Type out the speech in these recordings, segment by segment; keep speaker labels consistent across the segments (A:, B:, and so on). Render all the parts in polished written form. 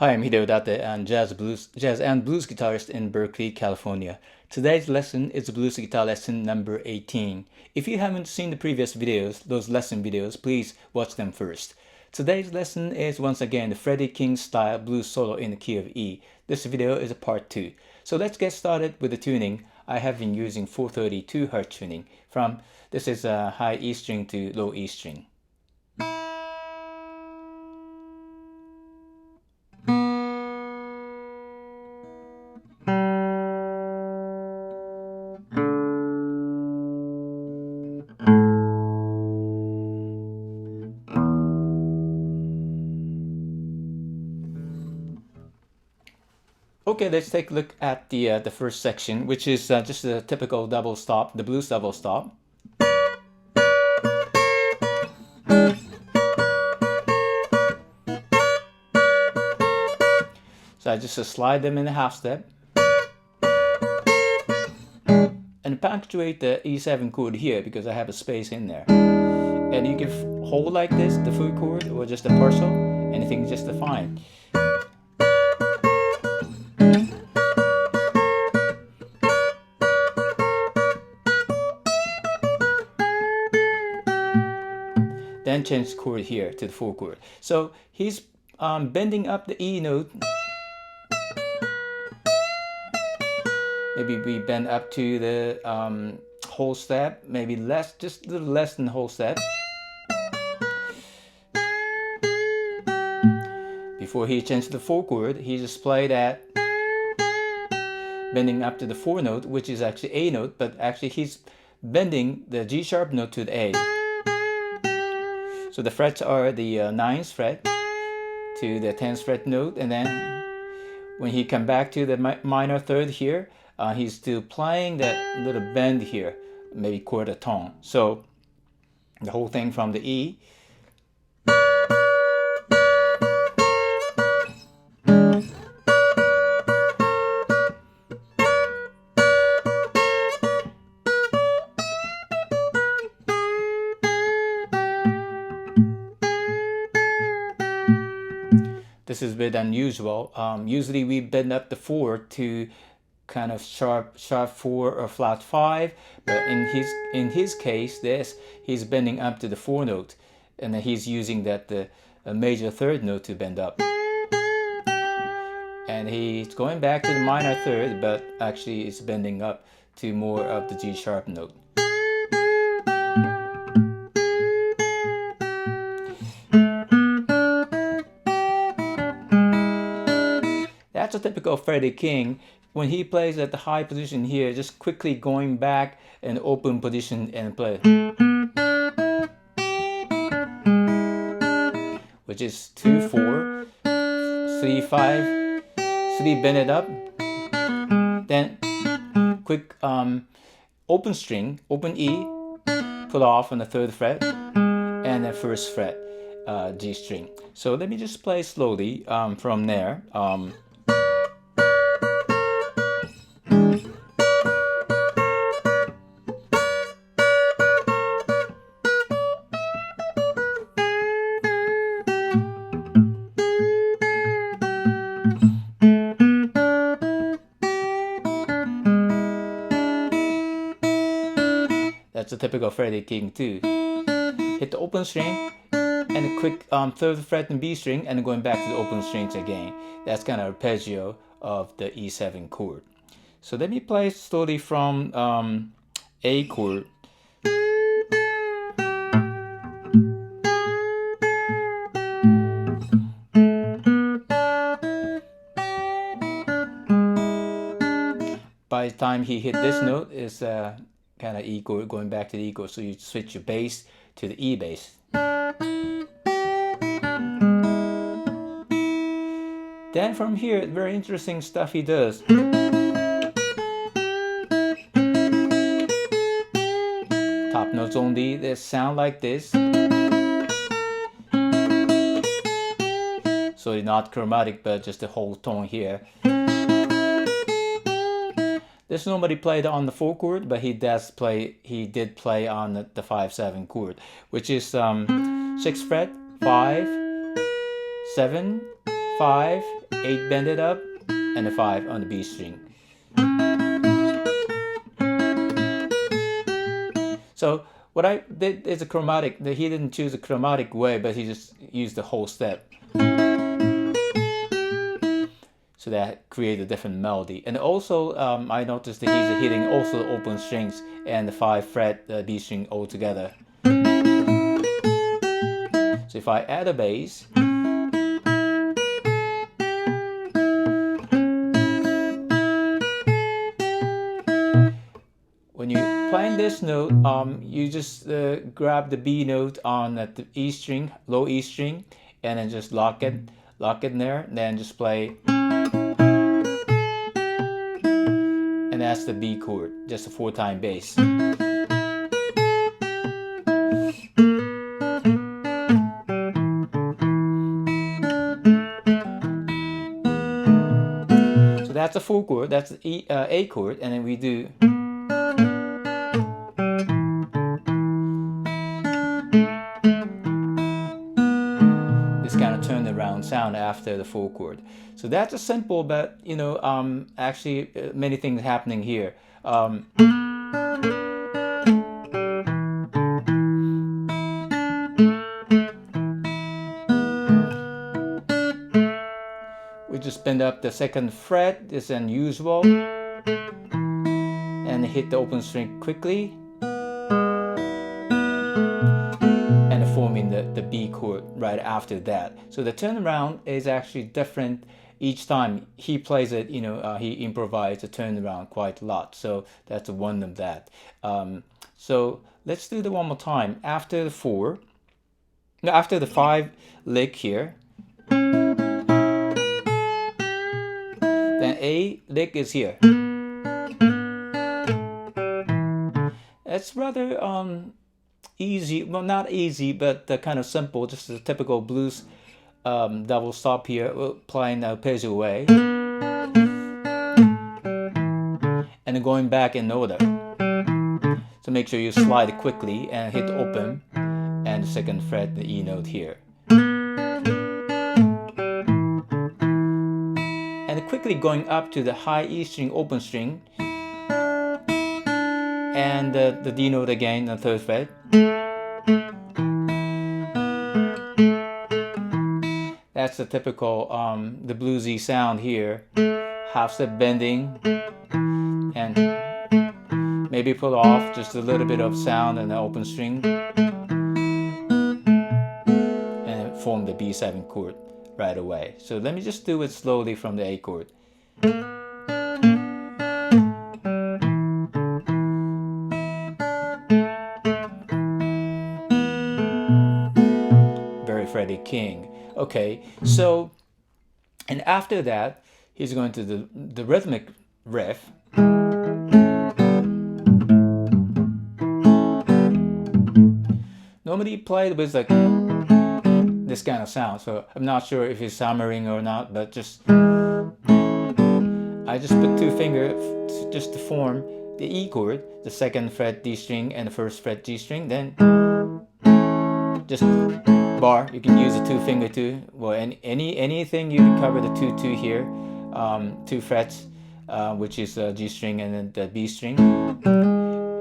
A: Hi, I'm Hideo and jazz and blues guitarist in Berkeley, California. Today's lesson is blues guitar lesson number 18. If you haven't seen the previous videos, those lesson videos, please watch them first. Today's lesson is once again the Freddie King style blues solo in the key of E. This video is a part 2. So let's get started with the tuning. I have been using 432 Hz tuning this is a high E string to low E string. Okay, let's take a look at the first section, which is just a typical double stop, the blues double stop. So I just slide them in a half step and punctuate the E7 chord here because I have a space in there. And you can hold like this, the full chord, or just a partial, anything just fine. Then change the chord here to the full chord. So he's bending up the E note. Maybe we bend up to the whole step, maybe less, just a little less than the whole step. Before he changes the full chord, he just played that bending up to the 4 note, which is actually A note, but actually he's bending the G sharp note to the A. So the frets are the 9th fret to the 10th fret note, and then when he come back to the minor third here, he's still playing that little bend here, maybe quarter tone. So the whole thing from the E. This is a bit unusual. Usually we bend up the 4 to kind of sharp 4 or flat 5, but in his case, he's bending up to the 4 note, and then he's using that the major third note to bend up, and he's going back to the minor third, but actually it's bending up to more of the G sharp note. That's a typical Freddie King. When he plays at the high position here, just quickly going back and open position and play. Which is 2, 4, 3, 5, 3 bend it up. Then quick open string, open E, put off on the 3rd fret, and the 1st fret G string. So let me just play slowly from there. That's a typical Freddie King too. Hit the open string and a quick 3rd fret and B string, and going back to the open strings again. That's kind of arpeggio of the E7 chord. So let me play slowly from A chord. By the time he hit this note, is kind of E chord, going back to the E chord, so you switch your bass to the E bass. Then from here, very interesting stuff he does. Top notes only, they sound like this. So not chromatic, but just the whole tone here. This nobody played on the 4 chord, but he did play on the 5/7 chord, which is 6th fret, 5, 7, 5, 8 bended up, and a 5 on the B string. So what I did is a chromatic. He didn't choose a chromatic way, but he just used the whole step. So that created a different melody. And also I noticed that he's hitting also the open strings and the 5 fret B string all together. So if I add a bass, when you're playing this note, you just grab the B note on the E string, low E string, and then just lock it in there, and then just play. And that's the B chord, just a 4-time bass. So that's a full chord, that's the A chord, and then we do. This kind of turnaround sound after the full chord. So that's a simple, but you know, actually many things happening here. We just bend up the 2nd fret, this is unusual, and hit the open string quickly, and forming the B chord right after that. So the turnaround is actually different each time he plays it. You know, he improvised the turnaround quite a lot. So that's one of that. So let's do the one more time. After the 4, no, after the 5 lick here, then A lick is here. It's rather easy, well, not easy, but kind of simple, just a typical blues double stop here, playing arpeggio way, and then going back in order. So make sure you slide it quickly and hit open, and the 2nd fret, the E note here. And quickly going up to the high E string, open string, and the D note again, the 3rd fret. That's the typical the bluesy sound here. Half step bending, and maybe pull off just a little bit of sound in the open string, and form the B7 chord right away. So let me just do it slowly from the A chord. Very Freddie King. Okay, so, and after that, he's going to the rhythmic riff. Normally played with like this kind of sound, so I'm not sure if he's hammering or not, but just I just put 2 fingers just to form the E chord, the 2nd fret D string and the 1st fret G string, then just bar. You can use a 2 finger too. Well, anything you can cover the 2 here, 2 frets, which is G string and then the B string.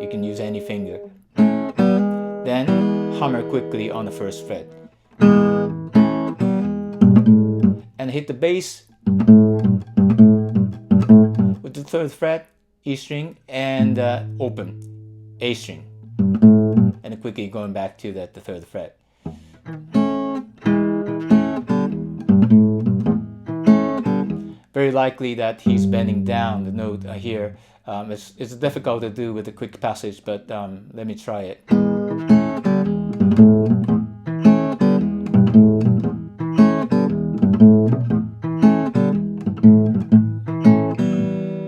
A: You can use any finger. Then hammer quickly on the 1st fret, and hit the bass with the 3rd fret, E string, and open A string, and quickly going back to the 3rd fret. Very likely that he's bending down the note here. It's difficult to do with a quick passage, but let me try it.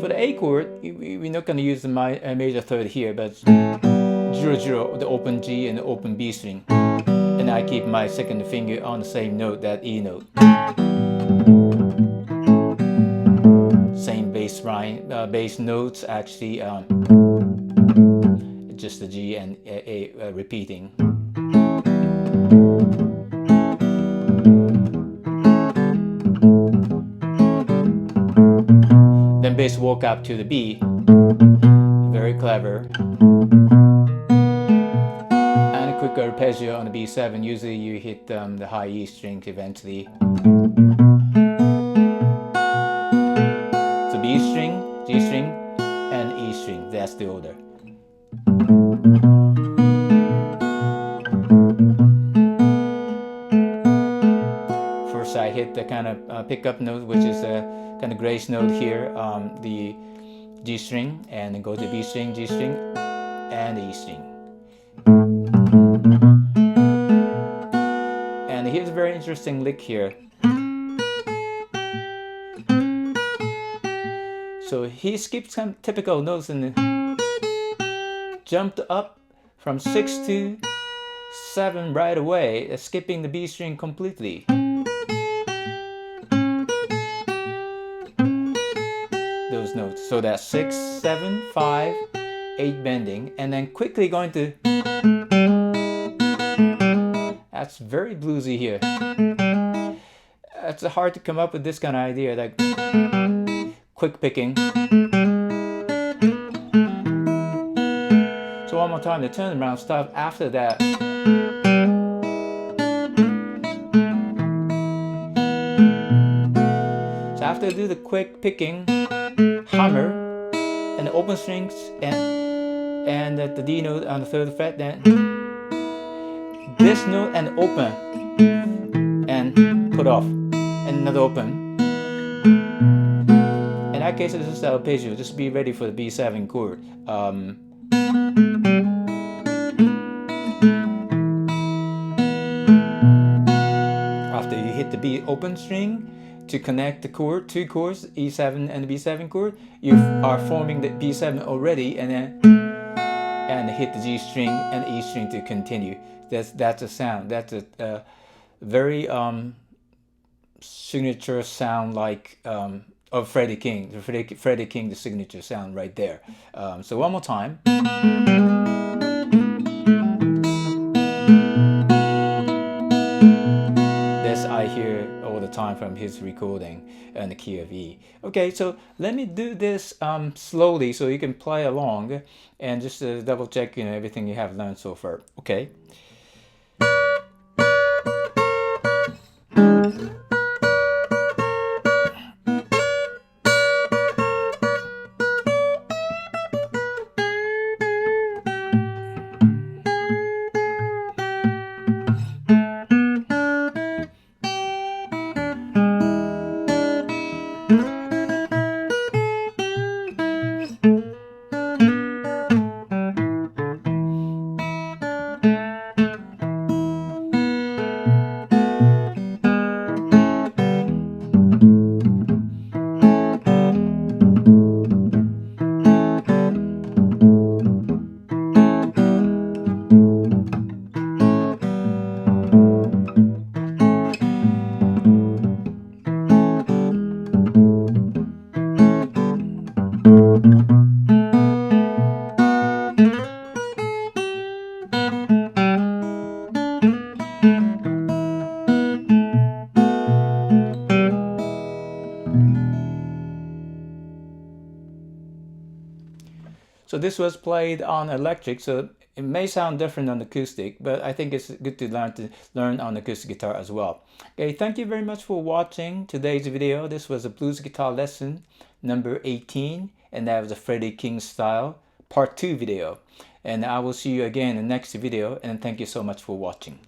A: For the A chord, we're not going to use the major 3rd here, but 0-0, the open G and the open B string. And I keep my 2nd finger on the same note, that E note. Same bass line, bass notes actually, just the G and A repeating. bass walk up to the B. Very clever. And a quick arpeggio on the B7. Usually you hit the high E string eventually. So B string, G string, and E string. That's the order. First I hit the kind of pickup note, which is a kind of grace note here, the G string, and then go to B string, G string, and E string. And here's a very interesting lick here. So he skipped some typical notes and jumped up from 6 to 7 right away, skipping the B string completely. Those notes. So that's 6, 7, 5, 8 bending, and then quickly going to. That's very bluesy here. It's hard to come up with this kind of idea, like quick picking. So one more time, the turnaround stuff after that. So after I do the quick picking, hammer, and the open strings, and the D note on the 3rd fret, then this note and open, and put off, and another open. In that case, this is the arpeggio. Just be ready for the B7 chord. After you hit the B open string to connect the chord, 2 chords, E7 and the B7 chord, you are forming the B7 already, and then hit the G string and E string to continue. That's a sound. That's a very signature sound, like of Freddie King. Freddie King, the signature sound right there. So one more time. This I hear all the time from his recording in the key of E. Okay, so let me do this slowly so you can play along and just double check, everything you have learned so far. Okay. So this was played on electric, so it may sound different on acoustic, but I think it's good to learn on acoustic guitar as well. Okay, thank you very much for watching today's video. This was a blues guitar lesson number 18, and that was a Freddie King style part 2 video. And I will see you again in the next video, and thank you so much for watching.